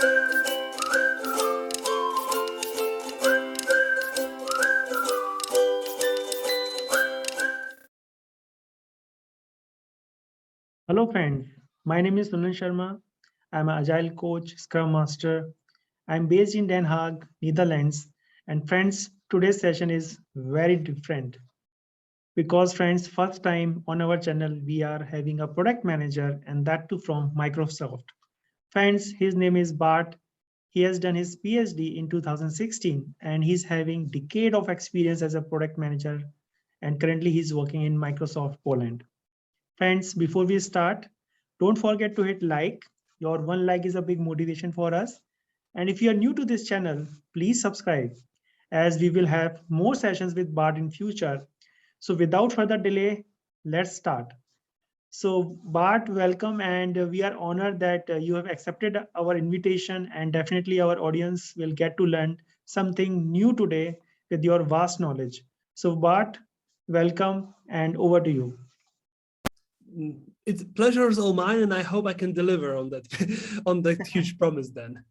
Hello friends, my name is Nulan Sharma. I'm an Agile coach, Scrum Master. I'm based in Den Haag, Netherlands. And friends, today's session is very different because friends, first time on our channel, we are having a product manager and that too from Microsoft. Friends, his name is Bart. He has done his PhD in 2016 and he's having decade of experience as a product manager and currently he's working in Microsoft Poland. Friends, before we start, don't forget to hit like. Your one like is a big motivation for us. And if you are new to this channel, please subscribe as we will have more sessions with Bart in future. So without further delay, let's start. So Bart, welcome, and we are honored that you have accepted our invitation and definitely our audience will get to learn something new today with your vast knowledge. So Bart, welcome and over to you. It's pleasure is all mine, and I hope I can deliver on that on that huge promise. Then,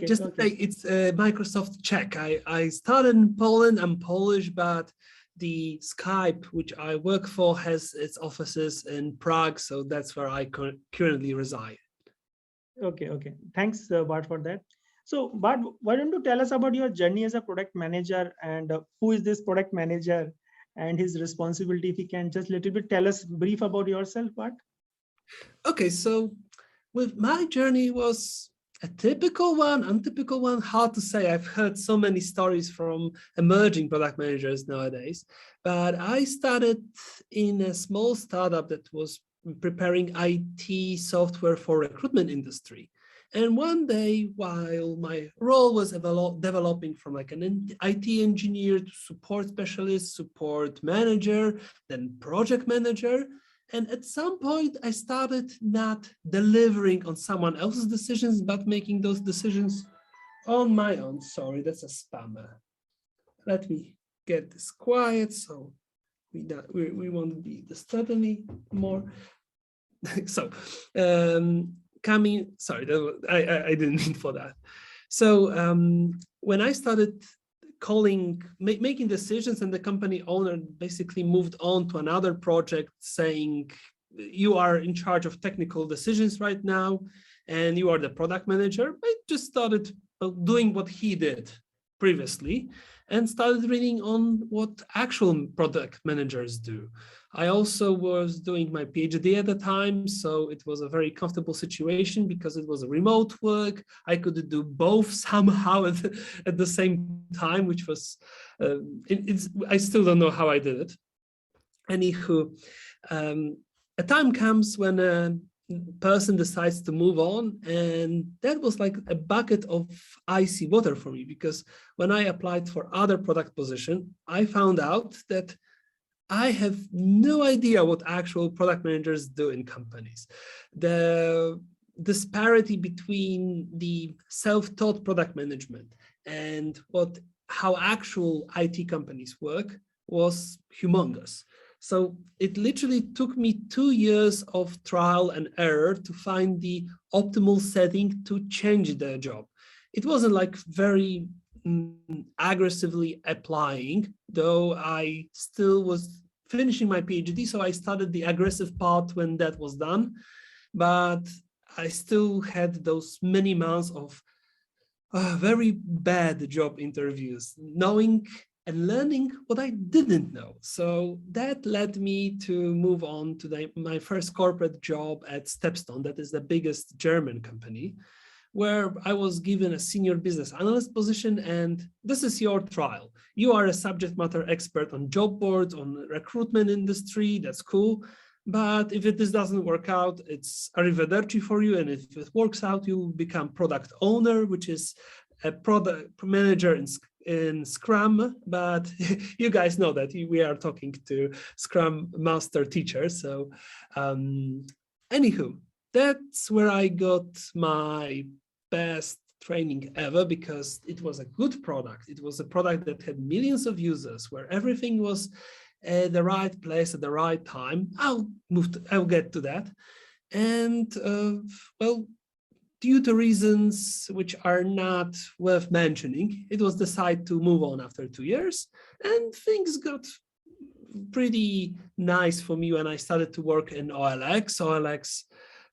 just to say, it's Microsoft Czech. I started in Poland. I'm Polish, but the Skype, which I work for, has its offices in Prague, so that's where I currently reside. Okay. Thanks, Bart, for that. So, Bart, why don't you tell us about your journey as a product manager and who is this product manager and his responsibility? If you can just a little bit tell us brief about yourself, Bart. Okay, so with my journey was a typical one, untypical one, hard to say. I've heard so many stories from emerging product managers nowadays, but I started in a small startup that was preparing IT software for recruitment industry. And one day, while my role was developing from like an IT engineer to support specialist, support manager, then project manager, and at some point, I started not delivering on someone else's decisions, but making those decisions on my own. Sorry, that's a spammer. Let me get this quiet so we won't be disturbed anymore. So, sorry, I didn't mean for that. So when I started making decisions, and the company owner basically moved on to another project saying, you are in charge of technical decisions right now, and you are the product manager. I just started doing what he did previously and started reading on what actual product managers do. I also was doing my PhD at the time, so it was a very comfortable situation because it was a remote work. I could do both somehow at the same time, which was, I still don't know how I did it. Anywho, a time comes when a person decides to move on, and that was like a bucket of icy water for me, because when I applied for other product position, I found out that I have no idea what actual product managers do in companies. The disparity between the self-taught product management and how actual IT companies work was humongous. So it literally took me 2 years of trial and error to find the optimal setting to change the job. It wasn't like very aggressively applying, though I still was finishing my PhD, so I started the aggressive part when that was done, but I still had those many months of very bad job interviews, knowing and learning what I didn't know. So that led me to move on to my first corporate job at Stepstone, that is the biggest German company, where I was given a senior business analyst position, and this is your trial. You are a subject matter expert on job boards, on recruitment industry, that's cool. But if this doesn't work out, it's arrivederci for you. And if it works out, you become product owner, which is a product manager in Scrum. But you guys know that we are talking to Scrum master teachers. So anywho, that's where I got my best training ever, because it was a good product. It was a product that had millions of users, where everything was at the right place at the right time. I'll get to that. And well, due to reasons which are not worth mentioning, it was decided to move on after 2 years, and things got pretty nice for me when I started to work in OLX. OLX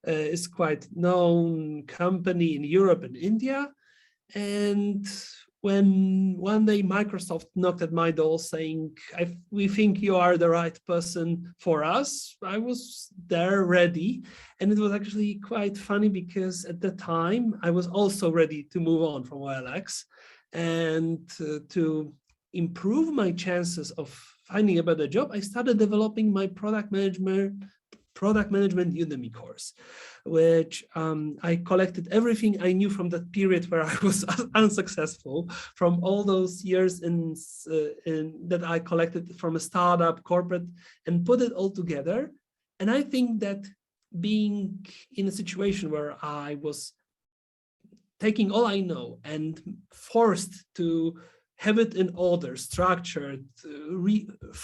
is quite known company in Europe and India. And when one day Microsoft knocked at my door saying, we think you are the right person for us, I was there ready. And it was actually quite funny because at the time I was also ready to move on from OLX, and to improve my chances of finding a better job, I started developing my product management Udemy course, which I collected everything I knew from that period where I was unsuccessful, from all those years that I collected from a startup, corporate, and put it all together. And I think that being in a situation where I was taking all I know and forced to have it in order, structured,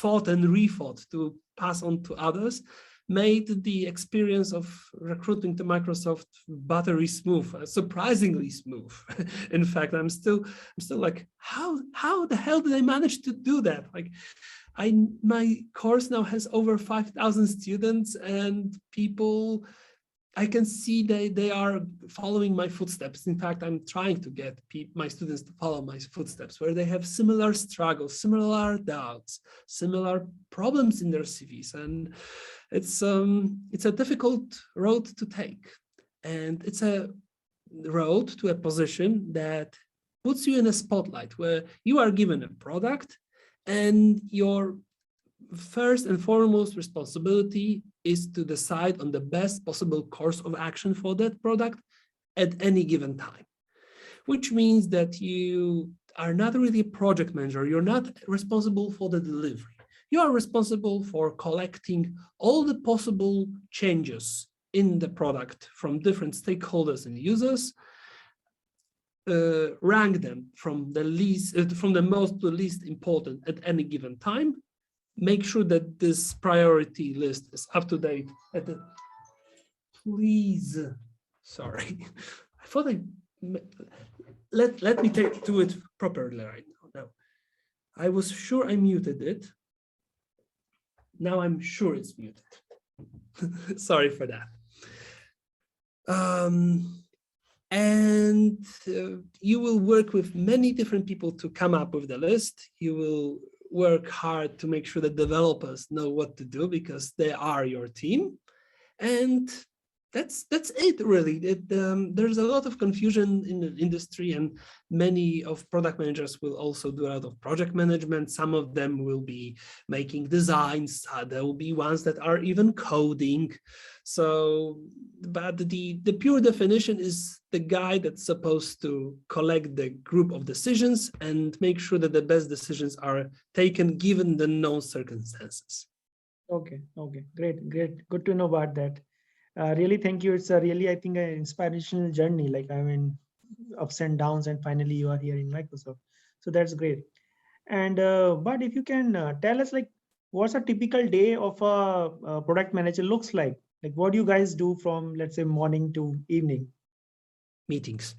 thought and rethought to pass on to others, made the experience of recruiting to Microsoft buttery smooth, surprisingly smooth. In fact, I'm still like, how the hell did I manage to do that? Like, my course now has over 5,000 students, and people, I can see they are following my footsteps. In fact, I'm trying to get my students to follow my footsteps, where they have similar struggles, similar doubts, similar problems in their CVs. And it's a difficult road to take. And it's a road to a position that puts you in a spotlight where you are given a product, and your first and foremost responsibility is to decide on the best possible course of action for that product at any given time, which means that you are not really a project manager. You're not responsible for the delivery. You are responsible for collecting all the possible changes in the product from different stakeholders and users, rank them from the most to the least important at any given time, make sure that this priority list is up to date at the, please, sorry, I thought let me do it properly right now. No, I was sure I muted it. Now I'm sure it's muted. Sorry for that. You will work with many different people to come up with the list. You will work hard to make sure that developers know what to do because they are your team. And that's it, really. There's a lot of confusion in the industry, and many of product managers will also do a lot of project management. Some of them will be making designs. There will be ones that are even coding. So, but the pure definition is the guy that's supposed to collect the group of decisions and make sure that the best decisions are taken given the known circumstances. Okay, great. Good to know about that. Really, thank you. It's a really, I think, an inspirational journey. Like, I mean, ups and downs, and finally you are here in Microsoft. So that's great. And but if you can tell us, like, what's a typical day of a product manager looks like? Like, what do you guys do from, let's say, morning to evening? Meetings.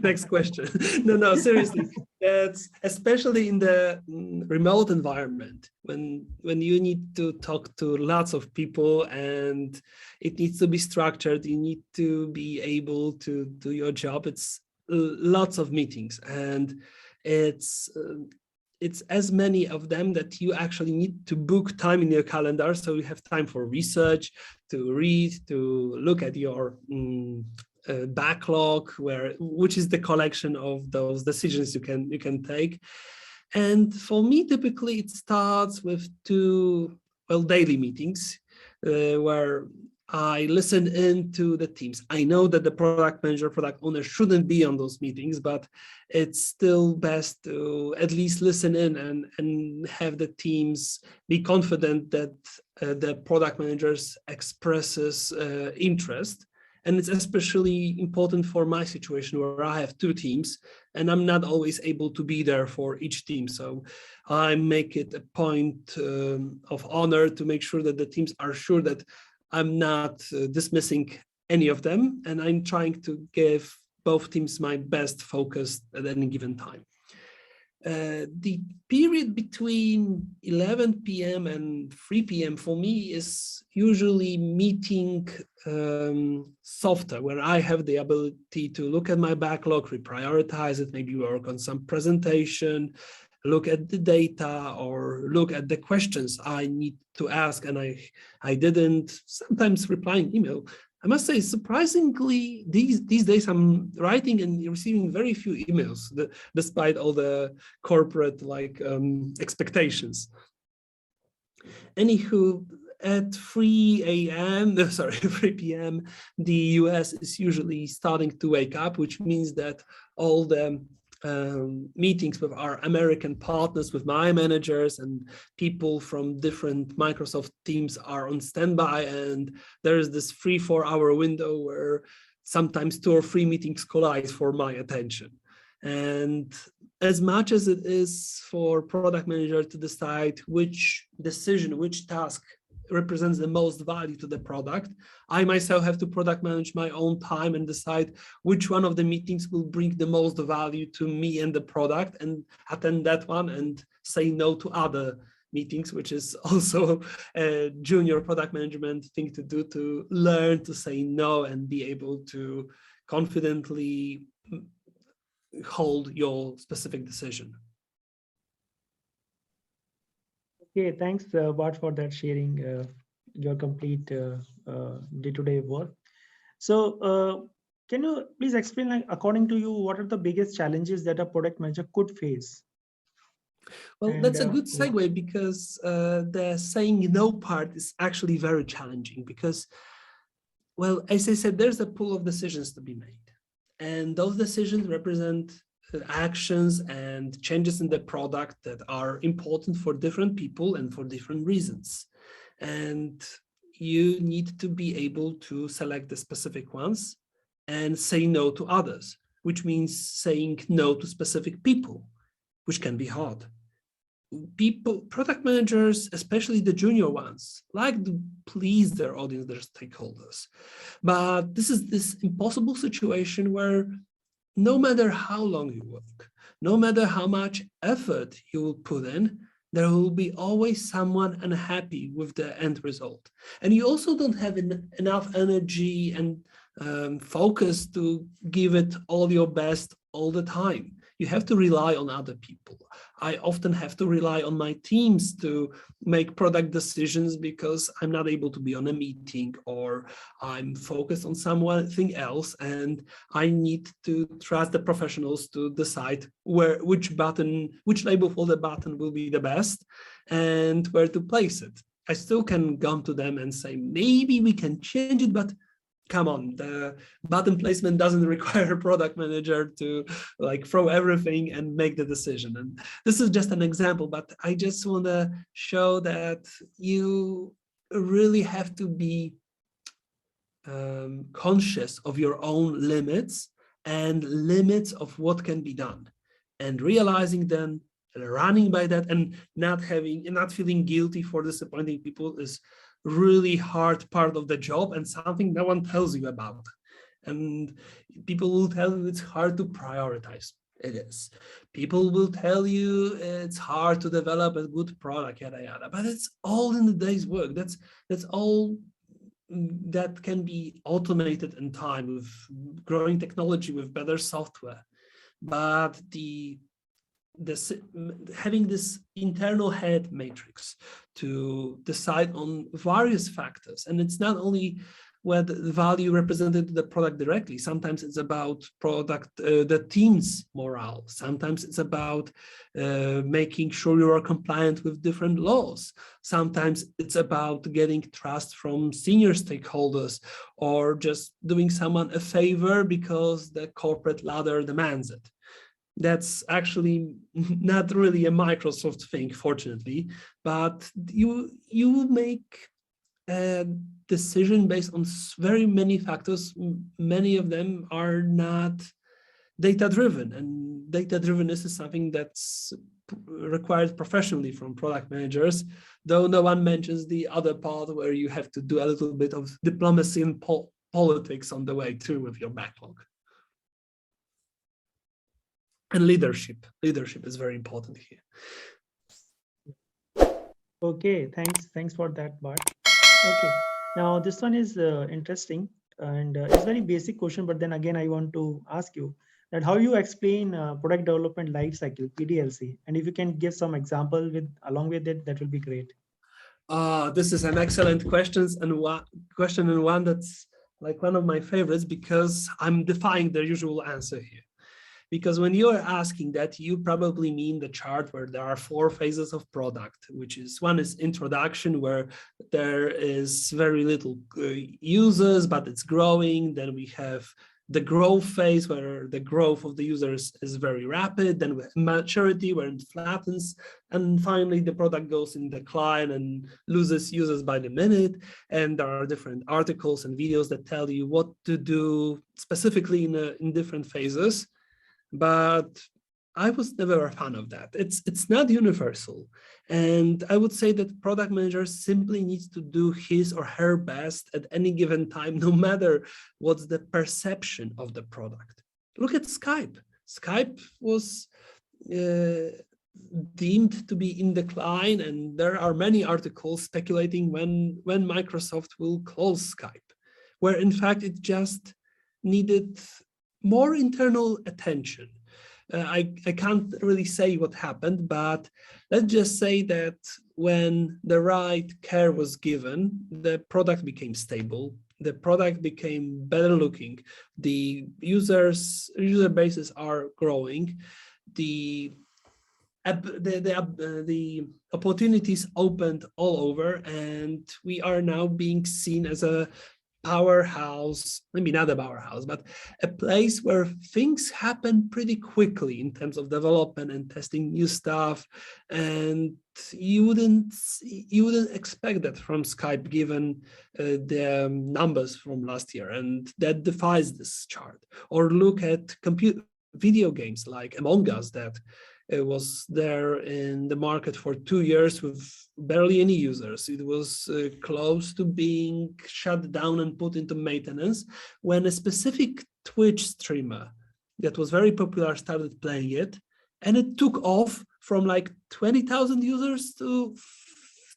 Next question. No, seriously. That's especially in the remote environment when you need to talk to lots of people and it needs to be structured. You need to be able to do your job. It's lots of meetings, and it's as many of them that you actually need to book time in your calendar, so you have time for research, to read, to look at your backlog, which is the collection of those decisions you can take. And for me, typically it starts with two daily meetings where I listen into the teams. I know that the product manager, product owner shouldn't be on those meetings, but it's still best to at least listen in and have the teams be confident that the product managers expresses interest. And it's especially important for my situation where I have two teams and I'm not always able to be there for each team. So I make it a point of honor to make sure that the teams are sure that I'm not dismissing any of them, and I'm trying to give both teams my best focus at any given time. The period between 11 p.m. and 3 p.m. for me is usually meeting software, where I have the ability to look at my backlog, reprioritize it, maybe work on some presentation, look at the data, or look at the questions I need to ask, and I didn't, sometimes replying email. I must say, surprisingly, these days I'm writing and receiving very few emails, despite all the corporate expectations. Anywho, at 3 p.m., the US is usually starting to wake up, which means that all the meetings with our American partners, with my managers and people from different Microsoft teams are on standby, and there's this 3-4 hour window where sometimes 2 or 3 meetings collide for my attention. And as much as it is for product manager to decide which decision, which task represents the most value to the product, I myself have to product manage my own time and decide which one of the meetings will bring the most value to me and the product, and attend that one and say no to other meetings, which is also a junior product management thing to do, to learn to say no and be able to confidently hold your specific decision. Okay, thanks, Bart, for that sharing your complete day-to-day work. So, can you please explain, like, according to you, what are the biggest challenges that a product manager could face? Well, that's a good segue, because the saying no part is actually very challenging, because, well, as I said, there's a pool of decisions to be made, and those decisions represent actions and changes in the product that are important for different people and for different reasons. And you need to be able to select the specific ones and say no to others, which means saying no to specific people, which can be hard. Product managers, especially the junior ones, like to please their audience, their stakeholders. But this is this impossible situation where no matter how long you work, no matter how much effort you will put in, there will be always someone unhappy with the end result. And you also don't have enough energy and focus to give it all your best all the time. You have to rely on other people. I often have to rely on my teams to make product decisions because I'm not able to be on a meeting, or I'm focused on something else, and I need to trust the professionals to decide which label for the button will be the best and where to place it. I still can come to them and say, maybe we can change it, but come on, the button placement doesn't require a product manager to throw everything and make the decision. And this is just an example, but I just want to show that you really have to be conscious of your own limits and limits of what can be done, and realizing them, running by that, and not feeling guilty for disappointing people is really hard part of the job, and something no one tells you about. And people will tell you it's hard to prioritize. It is. People will tell you it's hard to develop a good product, yada yada. But it's all in the day's work. That's all that can be automated in time with growing technology, with better software. But having this internal head matrix to decide on various factors, and it's not only where the value represented to the product directly. Sometimes it's about the team's morale. Sometimes it's about making sure you are compliant with different laws. Sometimes it's about getting trust from senior stakeholders, or just doing someone a favor because the corporate ladder demands it. That's actually not really a Microsoft thing, fortunately, but you make a decision based on very many factors. Many of them are not data-driven, and data-drivenness is something that's required professionally from product managers, though no one mentions the other part where you have to do a little bit of diplomacy and politics on the way through with your backlog. And leadership is very important here. Okay, thanks for that, Bart. Okay, now this one is interesting, and it's very basic question, but then again I want to ask you that how you explain product development life cycle, PDLC, and if you can give some example with along with it, that will be great. This is an excellent question and one that's like one of my favorites, because I'm defying the usual answer here. Because when you are asking that, you probably mean the chart where there are 4 phases of product, which is one is introduction, where there is very little users, but it's growing. Then we have the growth phase, where the growth of the users is very rapid. Then we have maturity, where it flattens. And finally, the product goes in decline and loses users by the minute. And there are different articles and videos that tell you what to do specifically in different phases. But I was never a fan of that. It's not universal. And I would say that product manager simply needs to do his or her best at any given time, no matter what's the perception of the product. Look at Skype. Skype was deemed to be in decline, and there are many articles speculating when Microsoft will close Skype, where in fact it just needed more internal attention. I can't really say what happened, but let's just say that when the right care was given, the product became stable, the product became better looking, the user bases are growing, the opportunities opened all over, and we are now being seen as a powerhouse, maybe not a powerhouse, but a place where things happen pretty quickly in terms of development and testing new stuff. And you wouldn't expect that from Skype, given the numbers from last year, and that defies this chart. Or look at video games like Among Us, that was there in the market for 2 years with barely any users. It was close to being shut down and put into maintenance when a specific Twitch streamer that was very popular started playing it, and it took off from like 20,000 users to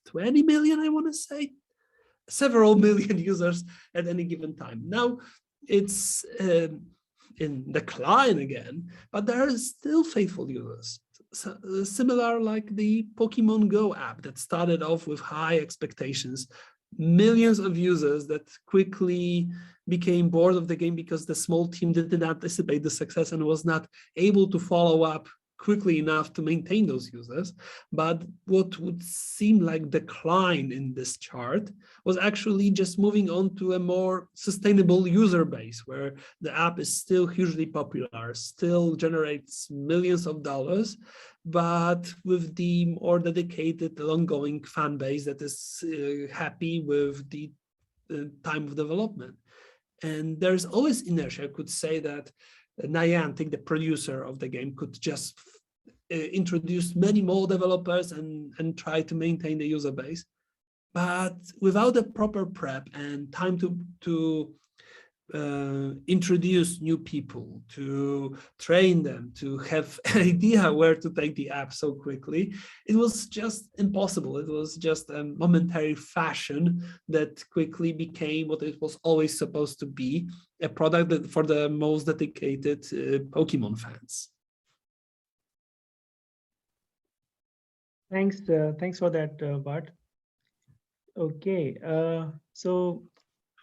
20 million, I want to say, several million users at any given time. Now it's in decline again, but there are still faithful users. Similar like the Pokemon Go app that started off with high expectations, millions of users that quickly became bored of the game because the small team didn't anticipate the success and was not able to follow up quickly enough to maintain those users. But what would seem like decline in this chart was actually just moving on to a more sustainable user base, where the app is still hugely popular, still generates millions of dollars, but with the more dedicated, ongoing fan base that is happy with the time of development. And there's always inertia. I could say that Niantic, the producer of the game, could just introduce many more developers and try to maintain the user base. But without a proper prep and time to introduce new people, to train them, to have an idea where to take the app so quickly, it was just impossible. It was just a momentary fashion that quickly became what it was always supposed to be, a product that for the most dedicated Pokemon fans. Thanks for that, Bart. Okay, so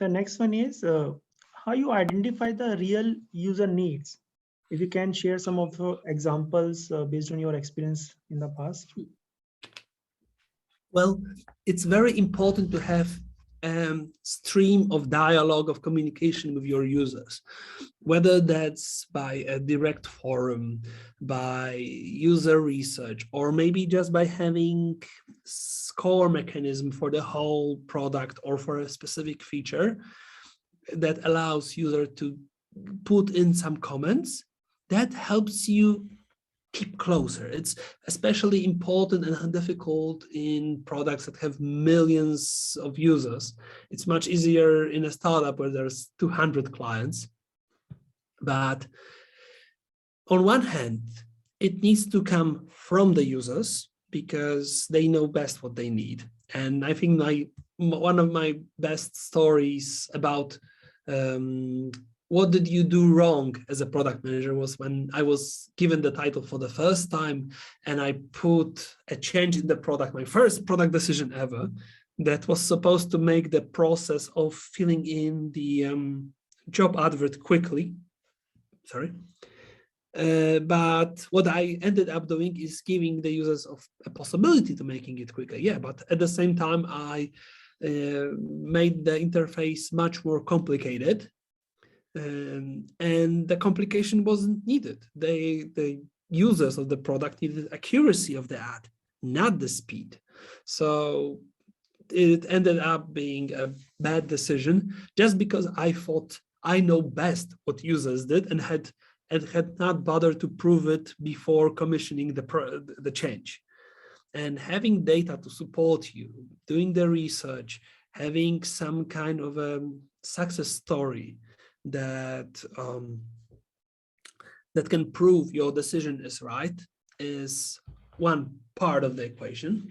the next one is how you identify the real user needs. If you can share some of the examples based on your experience in the past. Well, it's very important to have stream of dialogue, of communication with your users, whether that's by a direct forum, by user research, or maybe just by having score mechanism for the whole product or for a specific feature that allows user to put in some comments. That helps you keep closer. It's especially important and difficult in products that have millions of users. It's much easier in a startup where there's 200 clients. But on one hand, it needs to come from the users because they know best what they need. And I think one of my best stories about what did you do wrong as a product manager was when I was given the title for the first time and I put a change in the product, my first product decision ever, that was supposed to make the process of filling in the job advert quickly. But what I ended up doing is giving the users of a possibility to making it quicker. Yeah, but at the same time, I made the interface much more complicated. And the complication wasn't needed. The users of the product needed accuracy of the ad, not the speed. So it ended up being a bad decision just because I thought I know best what users did and had not bothered to prove it before commissioning the change. And having data to support you, doing the research, having some kind of a success story that can prove your decision is right is one part of the equation.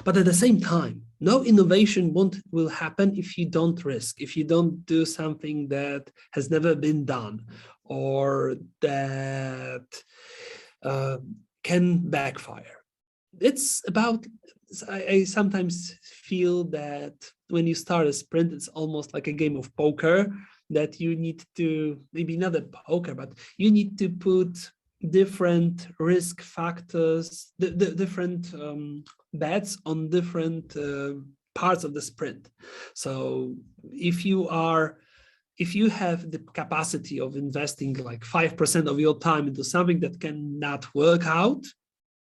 But at the same time, no innovation will happen if you don't risk, if you don't do something that has never been done or that can backfire. It's about, I sometimes feel that when you start a sprint, it's almost like a game of poker, that you need to, maybe not a poker, but you need to put different risk factors, different bets on different parts of the sprint. So if you have the capacity of investing like 5% of your time into something that cannot work out,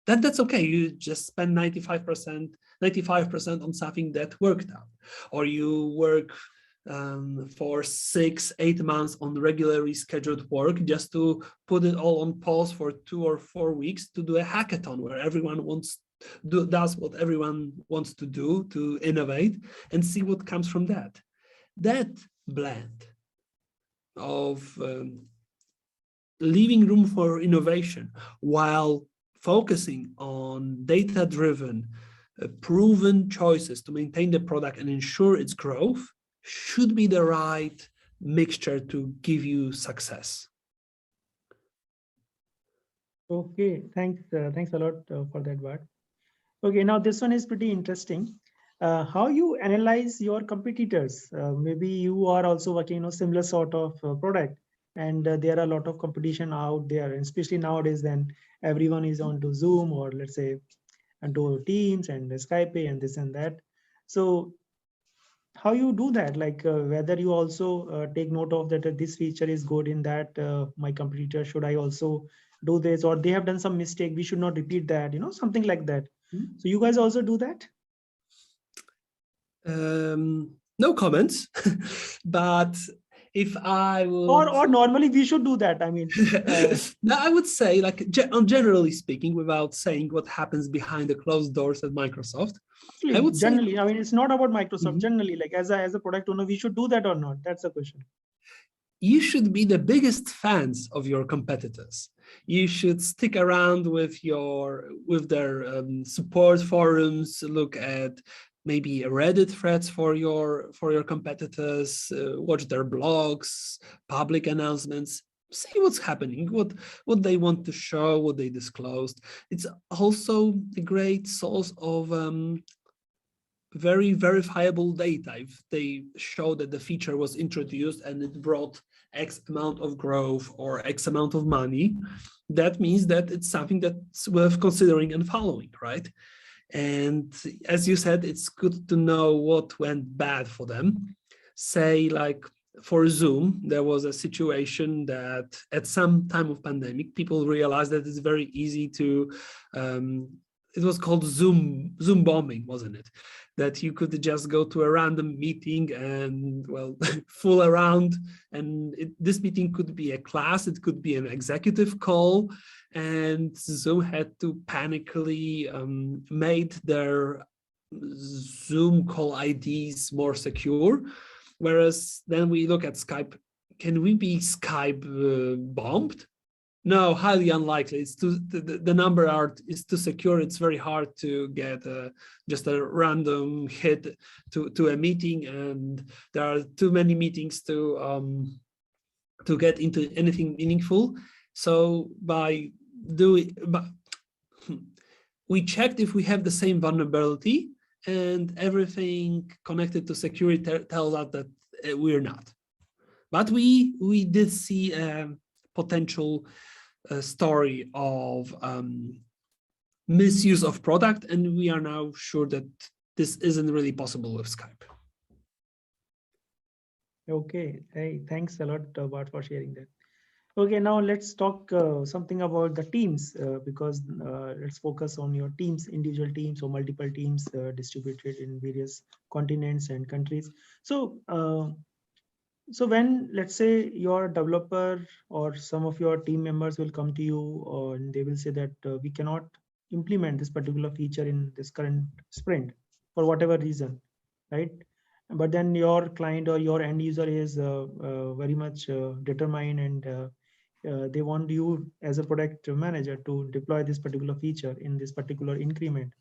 then that's okay. You just spend 95% on something that worked out, or you work for 6-8 months on regularly scheduled work just to put it all on pause for 2 or 4 weeks to do a hackathon where everyone does what everyone wants to do to innovate and see what comes from that. That blend of leaving room for innovation while focusing on data-driven, proven choices to maintain the product and ensure its growth should be the right mixture to give you success. Okay, thanks a lot for that, Bart. Okay, now this one is pretty interesting. How you analyze your competitors? Maybe you are also working on similar sort of product, and there are a lot of competition out there, and especially nowadays, then everyone is on to Zoom or let's say onto Teams and Skype and this and that. So how you do that? Like whether you also take note of that this feature is good in that my competitor, should I also do this, or they have done some mistake, we should not repeat that, something like that. So you guys also do that? No comments, but if I would, or normally we should do that. I mean, no, I would say, like, generally speaking, without saying what happens behind the closed doors at Microsoft, actually, I would generally, say, I mean, it's not about Microsoft. Generally, like as a product owner, we should do that or not? That's the question. You should be the biggest fans of your competitors. You should stick around with their support forums, look at maybe Reddit threads for your competitors, watch their blogs, public announcements, see what's happening, what they want to show, what they disclosed. It's also a great source of very verifiable data. If they show that the feature was introduced and it brought X amount of growth or X amount of money, that means that it's something that's worth considering and following, right? And as you said, it's good to know what went bad for them. Say, like for Zoom, there was a situation that at some time of pandemic, people realized that it's very easy to it was called Zoom bombing, wasn't it? That you could just go to a random meeting and, well, fool around. And this meeting could be a class, it could be an executive call. And Zoom had to panically made their Zoom call IDs more secure. Whereas then we look at Skype, can we be Skype bombed? No, highly unlikely. It's too, the number is too secure. It's very hard to get just a random hit to a meeting, and there are too many meetings to get into anything meaningful. So we checked if we have the same vulnerability, and everything connected to security tells us that we're not. But we did see a potential story of misuse of product, and we are now sure that this isn't really possible with Skype. Okay, hey, thanks a lot, Bart, for sharing that. Okay, now let's talk something about the teams, because let's focus on your teams, individual teams or multiple teams distributed in various continents and countries. So when, let's say, your developer or some of your team members will come to you and they will say that we cannot implement this particular feature in this current sprint for whatever reason, right? But then your client or your end user is very much determined, and they want you as a product manager to deploy this particular feature in this particular increment.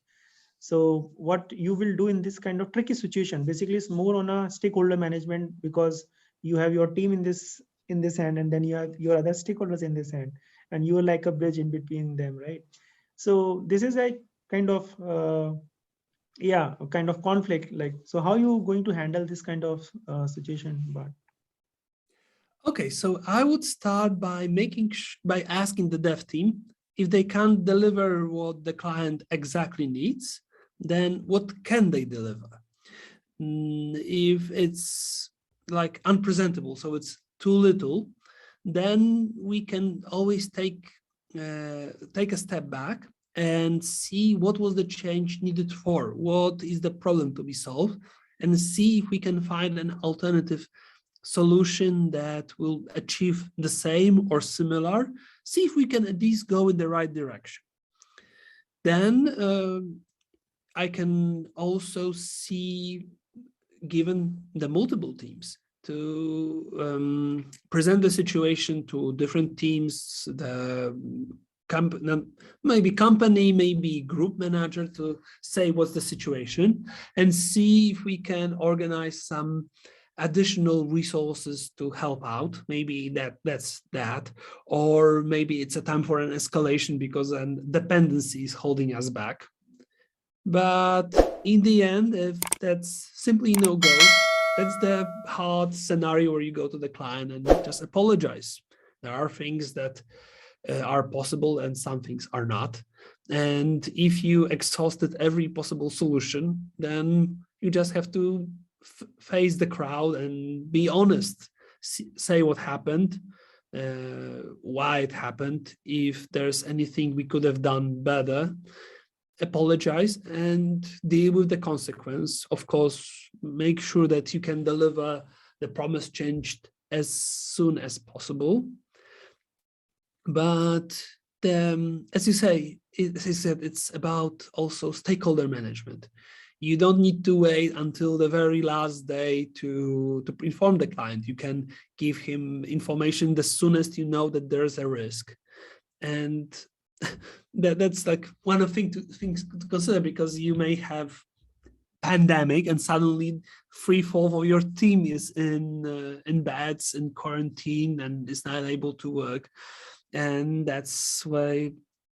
So what you will do in this kind of tricky situation, basically, is more on a stakeholder management, because you have your team in this hand, and then you have your other stakeholders in this hand, and you are like a bridge in between them, right? So this is a kind of yeah, a kind of conflict. Like, so how are you going to handle this kind of situation, Bart? Okay, so I would start by by asking the dev team if they can't deliver what the client exactly needs, then what can they deliver? If it's like unpresentable, so it's too little, then we can always take a step back and see what was the change needed for, what is the problem to be solved, and see if we can find an alternative solution that will achieve the same or similar, see if we can at least go in the right direction. Then I can also see, given the multiple teams, to present the situation to different teams, the maybe company, maybe group manager, to say what's the situation and see if we can organize some additional resources to help out. Maybe that's that, or maybe it's a time for an escalation because a dependency is holding us back. But in the end, if that's simply no go, that's the hard scenario where you go to the client and just apologize. There are things that are possible and some things are not. And if you exhausted every possible solution, then you just have to face the crowd and be honest, say what happened, why it happened, if there's anything we could have done better, apologize and deal with the consequence. Of course, make sure that you can deliver the promise changed as soon as possible. But as you say, as I said, it's about also stakeholder management. You don't need to wait until the very last day to inform the client. You can give him information the soonest you know that there's a risk. And that's like one of things to consider, because you may have pandemic and suddenly 3/4 of your team is in beds, in quarantine, and is not able to work. And that's why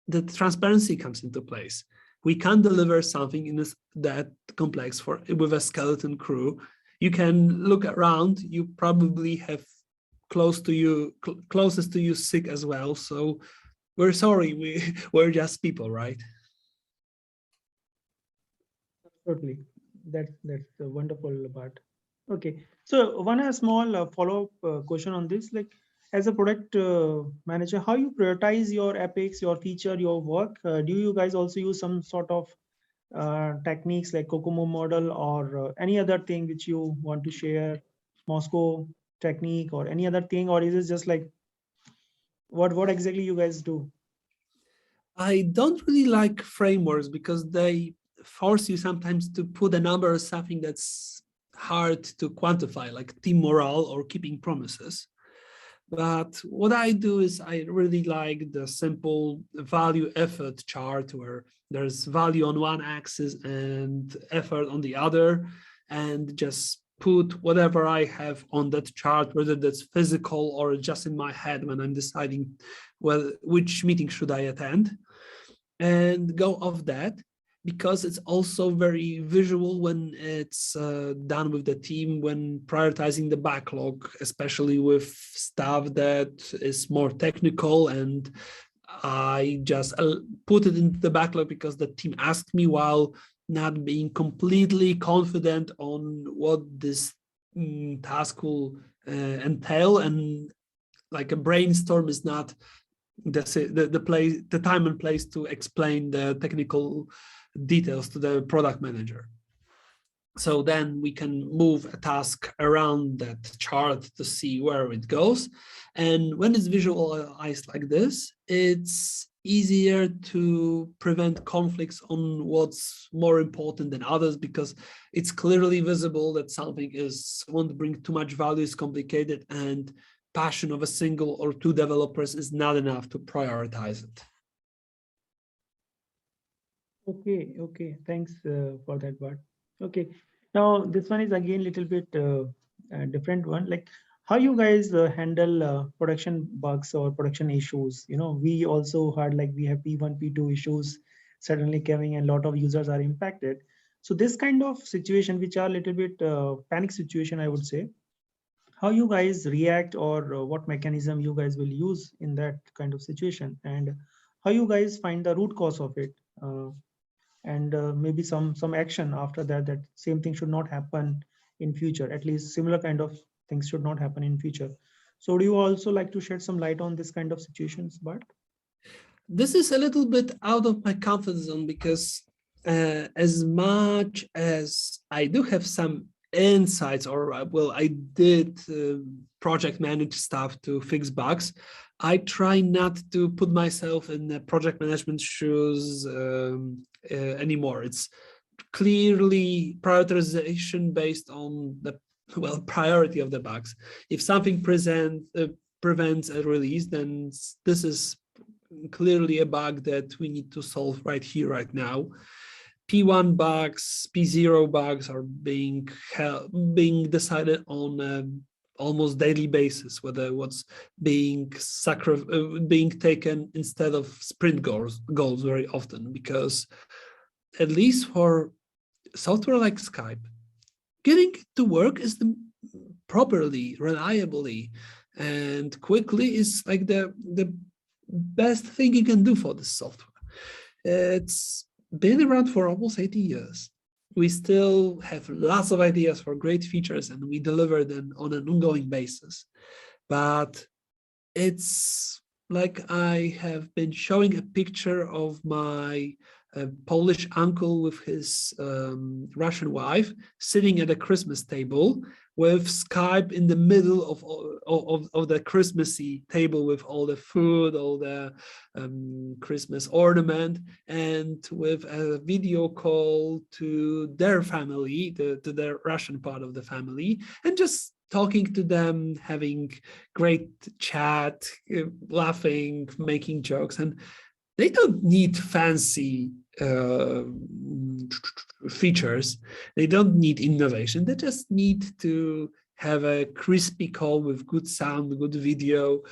the transparency comes into place. We can't deliver something in that complex with a skeleton crew. You can look around, you probably have closest to you sick as well. So we're sorry, we're just people, right? Absolutely. That's a wonderful part. Okay, so one small follow-up question on this. Like, as a product manager, how you prioritize your epics, your feature, your work? Do you guys also use some sort of techniques like Kokomo model or any other thing which you want to share, Moscow technique or any other thing, or is it just like what exactly you guys do? I don't really like frameworks because they force you sometimes to put a number or something that's hard to quantify, like team morale or keeping promises. But what I do is I really like the simple value effort chart where there's value on one axis and effort on the other, and just put whatever I have on that chart, whether that's physical or just in my head when I'm deciding which meeting should I attend, and go off that, because it's also very visual when it's done with the team, when prioritizing the backlog, especially with stuff that is more technical. And I just put it into the backlog because the team asked me, while not being completely confident on what this task will entail. And like a brainstorm is not the time and place to explain the technical details to the product manager. So then we can move a task around that chart to see where it goes. And when it's visualized like this, it's easier to prevent conflicts on what's more important than others, because it's clearly visible that something won't bring too much value, is complicated, and passion of a single or two developers is not enough to prioritize it. Okay, thanks for that, Bart. Okay, now this one is again a little bit different one. Like how you guys handle production bugs or production issues? You know, we also heard like we have P1, P2 issues suddenly coming and a lot of users are impacted. So this kind of situation, which are a little bit panic situation, I would say, how you guys react or what mechanism you guys will use in that kind of situation, and how you guys find the root cause of it. And maybe some action after that, that same thing should not happen in future, at least similar kind of things should not happen in future. So do you also like to shed some light on this kind of situations, Bart? This is a little bit out of my comfort zone, because as much as I do have some insights, or well, I did project manage stuff to fix bugs, I try not to put myself in the project management shoes anymore. It's clearly prioritization based on the priority of the bugs. If something prevents a release, then this is clearly a bug that we need to solve right here, right now. P1 bugs, P0 bugs are being decided on almost daily basis, whether what's being taken instead of sprint goals very often, because at least for software like Skype, getting it to work is properly, reliably, and quickly is like the best thing you can do for this software. It's been around for almost 80 years. We still have lots of ideas for great features, and we deliver them on an ongoing basis. But it's like I have been showing a picture of my Polish uncle with his Russian wife sitting at a Christmas table with Skype in the middle of the Christmassy table, with all the food, all the Christmas ornament, and with a video call to their family, to the Russian part of the family, and just talking to them, having great chat, laughing, making jokes. And they don't need fancy features. They don't need innovation. They just need to have a crispy call with good sound, good video,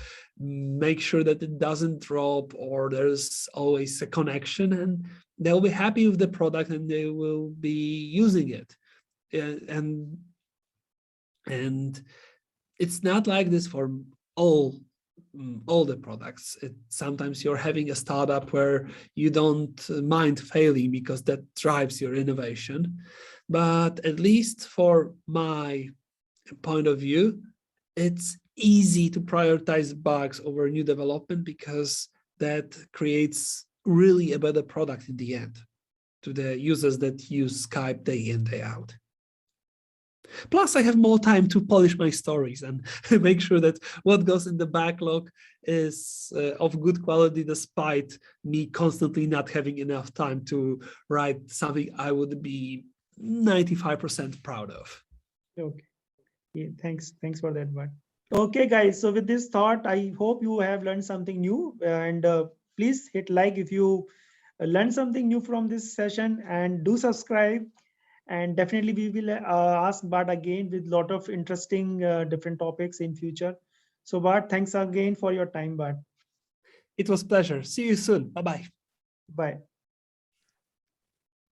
make sure that it doesn't drop or there's always a connection, and they'll be happy with the product and they will be using it. And it's not like this for all the products. Sometimes you're having a startup where you don't mind failing because that drives your innovation. But at least for my point of view, it's easy to prioritize bugs over new development, because that creates really a better product in the end to the users that use Skype day in, day out. Plus, I have more time to polish my stories and make sure that what goes in the backlog is of good quality, despite me constantly not having enough time to write something I would be 95% proud of. Okay. Yeah, thanks for that, Bart. Okay, guys. So with this thought, I hope you have learned something new, and please hit like if you learned something new from this session, and do subscribe. And definitely we will ask Bart again with lot of interesting different topics in future. So Bart, thanks again for your time, Bart. It was a pleasure. See you soon. Bye-bye. Bye.